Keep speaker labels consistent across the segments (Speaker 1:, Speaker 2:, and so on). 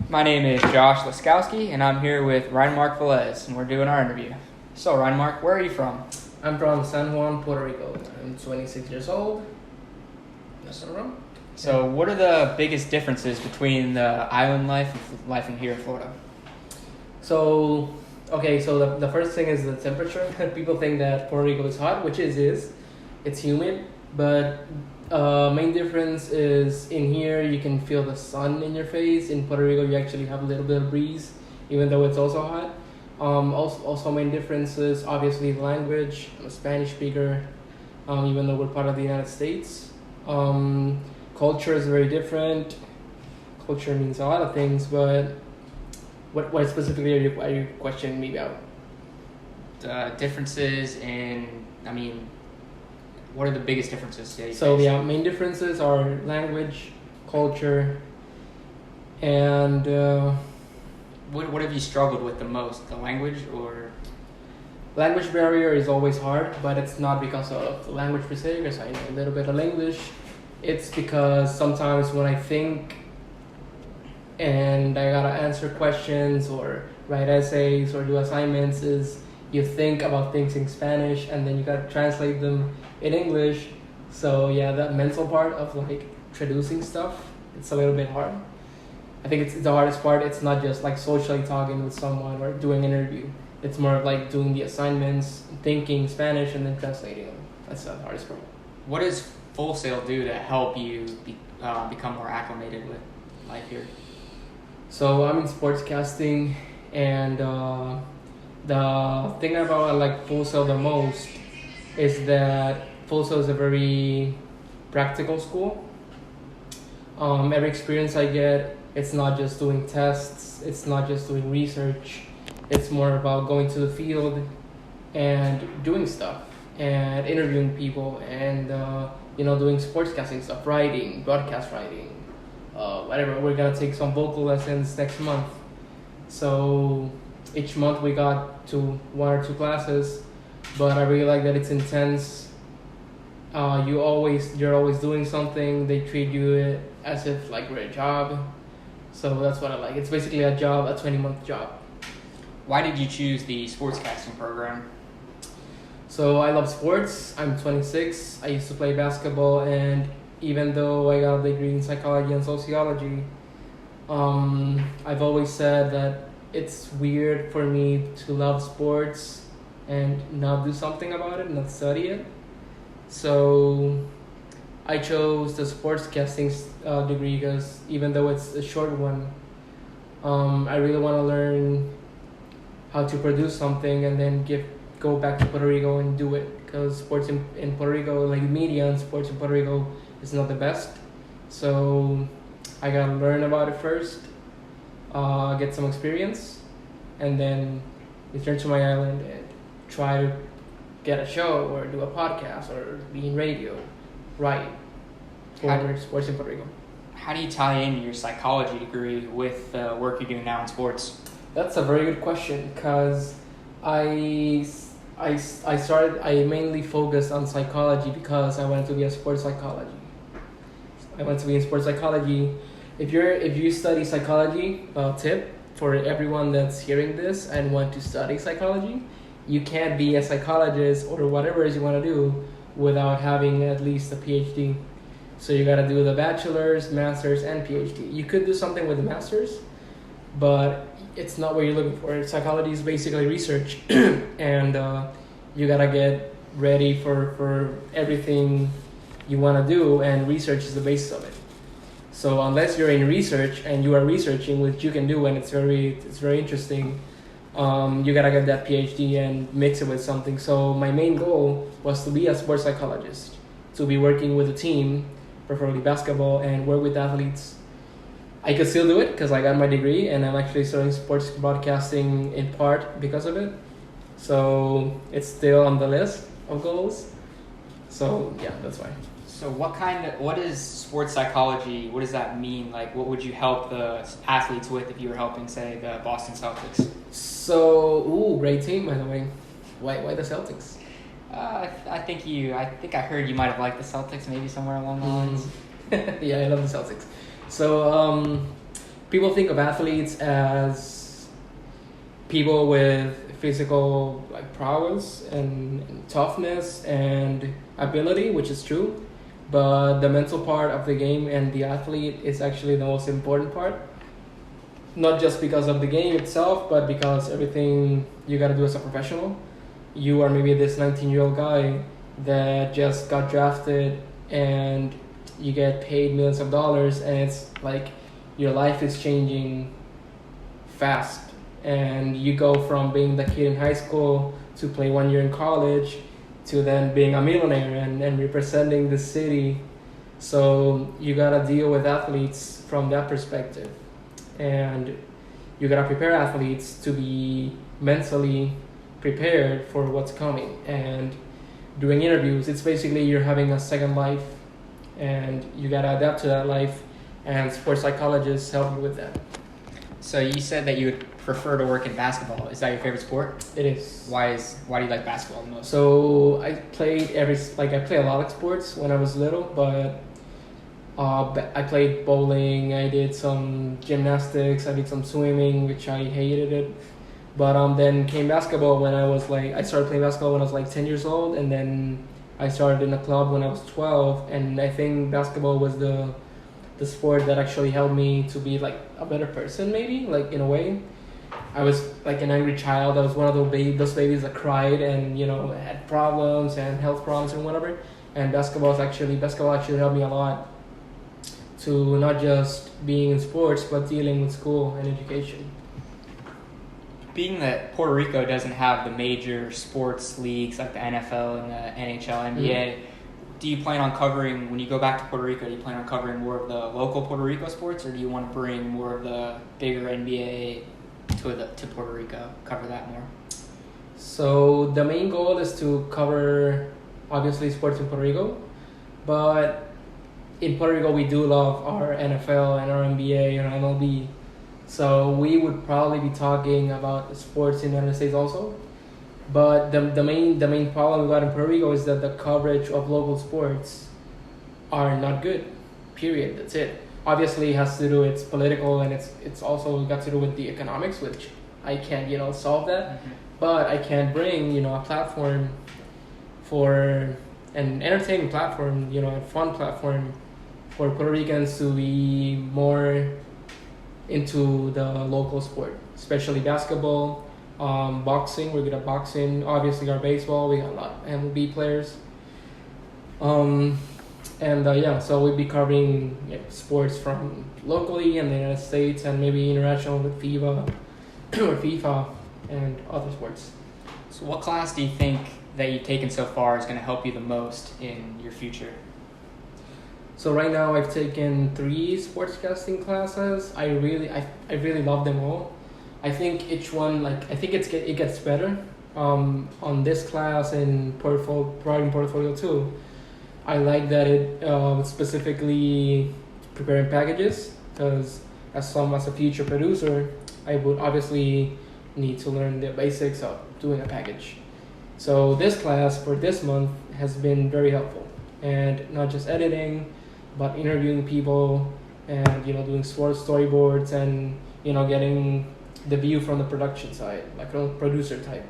Speaker 1: My name is Josh Laskowski, and I'm here with Rhinemark Velez, and we're doing our interview. So, Rhinemark, where are you from?
Speaker 2: I'm from San Juan, Puerto Rico. I'm 26 years old. That's what I'm from.
Speaker 1: So, what are the biggest differences between the island life and life in here in Florida?
Speaker 2: So the first thing is the temperature. People think that Puerto Rico is hot, which it is. It's humid, but main difference is in here you can feel the sun in your face. In Puerto Rico, you actually have a little bit of breeze, even though it's also hot. Also main difference is obviously the language. I'm a Spanish speaker, even though we're part of the United States. Culture is very different. Culture means a lot of things, but what specifically are you questioning me about?
Speaker 1: The differences in, what are the biggest differences?
Speaker 2: Main differences are language, culture, and
Speaker 1: what have you struggled with the most? The language or?
Speaker 2: Language barrier is always hard, but it's not because of the language per se, because I know a little bit of English. It's because sometimes when I think and I gotta answer questions or write essays or do assignments, is you think about things in Spanish and then you gotta translate them in English. So yeah, that mental part of like traducing stuff, it's a little bit hard. I think it's the hardest part. It's not just like socially talking with someone or doing an interview. It's more of like doing the assignments, thinking Spanish, and then translating them. That's the hardest part.
Speaker 1: What does Full Sail do to help you become more acclimated with life here?
Speaker 2: So I'm in sportscasting, and the thing about I like Full Sail the most is that Full Sail is a very practical school. Every experience I get, it's not just doing tests, it's not just doing research. It's more about going to the field and doing stuff and interviewing people and doing sportscasting stuff, writing, broadcast writing, whatever. We're gonna take some vocal lessons next month. So each month we got to 1 or 2 classes, but I really like that it's intense. You're always doing something. They treat you as if like we're a job. So that's what I like. It's basically a job, a 20-month job.
Speaker 1: Why did you choose the sportscasting program?
Speaker 2: So I love sports. I'm 26. I used to play basketball, and even though I got a degree in psychology and sociology, I've always said that it's weird for me to love sports and not do something about it, not study it. So I chose the sportscasting degree because even though it's a short one, I really want to learn how to produce something and then go back to Puerto Rico and do it, because sports in Puerto Rico, like media and sports in Puerto Rico, is not the best. So I gotta learn about it first, get some experience, and then return to my island and try to get a show or do a podcast or be in radio, write for sports in Puerto Rico.
Speaker 1: How do you tie in your psychology degree with the work you're doing now in sports?
Speaker 2: That's a very good question, because I mainly focused on psychology because I wanted to be a sports psychology. I wanted to be in sports psychology. If you study psychology, tip for everyone that's hearing this and want to study psychology, you can't be a psychologist or whatever it is you want to do without having at least a PhD. So you got to do the bachelor's, master's, and PhD. You could do something with the master's, but it's not what you're looking for. Psychology is basically research, and you gotta get ready for everything you want to do, and research is the basis of it. So unless you're in research and you are researching, which you can do, and it's very interesting, you gotta get that PhD and mix it with something. So my main goal was to be a sports psychologist, to be working with a team, preferably basketball, and work with athletes. I could still do it because I got my degree, and I'm actually studying sports broadcasting in part because of it. So it's still on the list of goals. So yeah, that's why.
Speaker 1: So what is sports psychology? What does that mean? Like, what would you help the athletes with if you were helping, say, the Boston Celtics?
Speaker 2: So, great team, by the way. Why the Celtics?
Speaker 1: I think I heard you might have liked the Celtics, maybe somewhere along the lines.
Speaker 2: Yeah, I love the Celtics. So people think of athletes as people with physical like prowess and toughness and ability, which is true, but the mental part of the game and the athlete is actually the most important part. Not just because of the game itself, but because everything you gotta do as a professional. You are maybe this 19-year-old guy that just got drafted and you get paid millions of dollars, and it's like your life is changing fast, and you go from being the kid in high school to play 1 year in college to then being a millionaire and representing the city. So you gotta deal with athletes from that perspective, and you gotta prepare athletes to be mentally prepared for what's coming. And doing interviews, it's basically you're having a second life, and you gotta adapt to that life, and sports psychologists help you with that.
Speaker 1: So you said that you would prefer to work in basketball. Is that your favorite sport?
Speaker 2: It is.
Speaker 1: Why do you like basketball the most?
Speaker 2: So I played I play a lot of sports when I was little, but I played bowling, I did some gymnastics, I did some swimming, which I hated it. But then came basketball when I started playing basketball when I was like 10 years old, and then I started in a club when I was 12, and I think basketball was the sport that actually helped me to be like a better person, maybe, like in a way. I was like an angry child. I was one of those babies that cried and had problems and health problems and whatever. And basketball actually helped me a lot to not just being in sports but dealing with school and education.
Speaker 1: Being that Puerto Rico doesn't have the major sports leagues like the NFL and the NHL, NBA, do you plan on covering, when you go back to Puerto Rico, do you plan on covering more of the local Puerto Rico sports, or do you want to bring more of the bigger NBA to Puerto Rico, cover that more?
Speaker 2: So the main goal is to cover, obviously, sports in Puerto Rico, but in Puerto Rico we do love our NFL and our NBA and our MLB. So we would probably be talking about sports in the United States also. But the main problem we got in Puerto Rico is that the coverage of local sports are not good. Period. That's it. Obviously, it has to do, it's political, and it's also got to do with the economics, which I can't solve that. Mm-hmm. But I can bring a platform for an entertaining platform, a fun platform for Puerto Ricans to be more into the local sport, especially basketball. Boxing, we're good at boxing. Obviously, our baseball, we got a lot of MLB players. So we'll be covering sports from locally in the United States and maybe international with FIBA or FIFA and other sports.
Speaker 1: So what class do you think that you've taken so far is going to help you the most in your future?
Speaker 2: So right now I've taken 3 sportscasting classes. I really love them all. I think each one, it gets better. On this class in portfolio 2, I like that it specifically preparing packages, because as a future producer, I would obviously need to learn the basics of doing a package. So this class for this month has been very helpful, and not just editing, but interviewing people and doing storyboards and getting the view from the production side, like a producer type.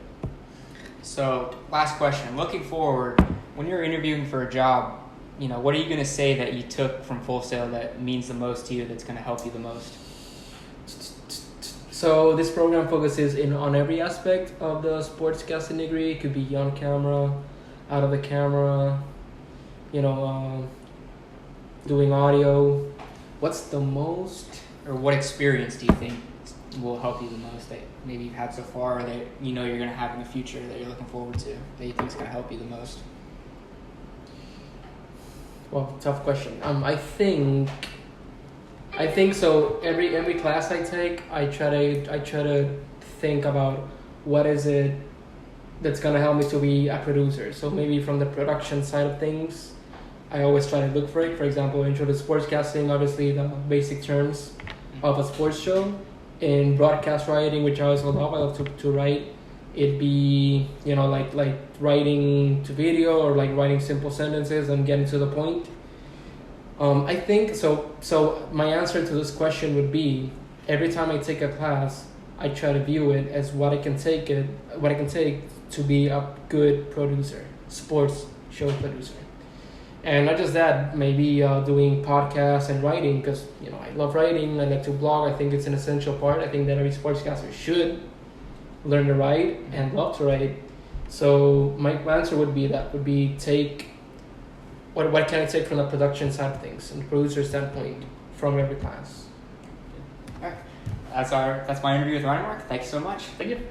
Speaker 1: So, last question. Looking forward, when you're interviewing for a job, what are you going to say that you took from Full Sail that means the most to you, that's going to help you the most?
Speaker 2: So this program focuses on every aspect of the sportscasting degree. It could be on camera, out of the camera, doing audio. What's the most?
Speaker 1: Or what experience do you think will help you the most that maybe you've had so far, or that you're going to have in the future that you're looking forward to, that you think is going to help you the most?
Speaker 2: Well, tough question. I think so. Every class I take, I try to think about what is it that's gonna help me to be a producer. So maybe from the production side of things, I always try to look for it. For example, intro to sportscasting, obviously the basic terms of a sports show. In broadcast writing, which I also love, I love to write. It'd be like writing to video, or like writing simple sentences and getting to the point. I think so. So my answer to this question would be every time I take a class, I try to view it as what I can take to be a good producer, sports show producer. And not just that, maybe doing podcasts and writing, because I love writing. I like to blog. I think it's an essential part. I think that every sportscaster should learn to write and love to write. So my answer would be take what can I take from the production side of things and producer standpoint from every class.
Speaker 1: All right. That's my interview with Rhinemark. Thank you so much.
Speaker 2: Thank you.